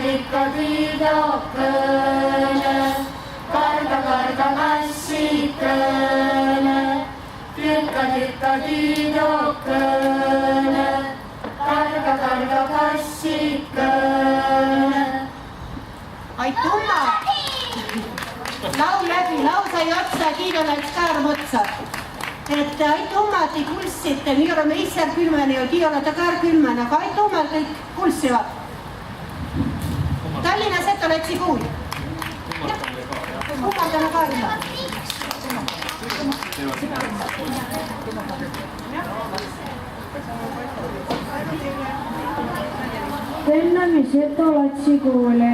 tikka tiidokene, karga kassikene, tikka tiidokene, karga kassikene. Aitüma! Laul läbi, laul sai otsa ja kiire läks käärm otsa. Et aitümmati kulssite, nii oleme ise külmeni ja nii olete käär külmeni, aga aitümmel kõik kulssivad. Tallinnas et oletsi kuul. Kumaldame ka ilma. Vennamis et oletsi kuuli.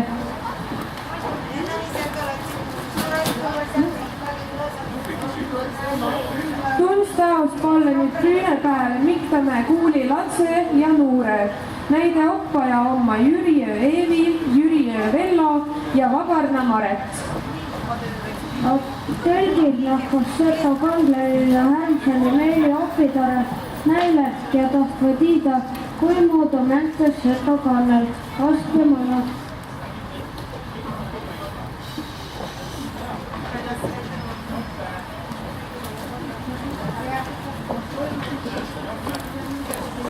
Tunstaus palle nüüd tüüne pääle, miktame kuuli latse ja nuure. Näide oppaja oma Jüriö Eevi, Jüriö Vello ja Vabarna Maret. Tõlgid lahkus Seto Kandlerile Hänseli meili opitare näilest ja tohva tiida, kui muudu mäntas Seto Kannel. Oske mõnus.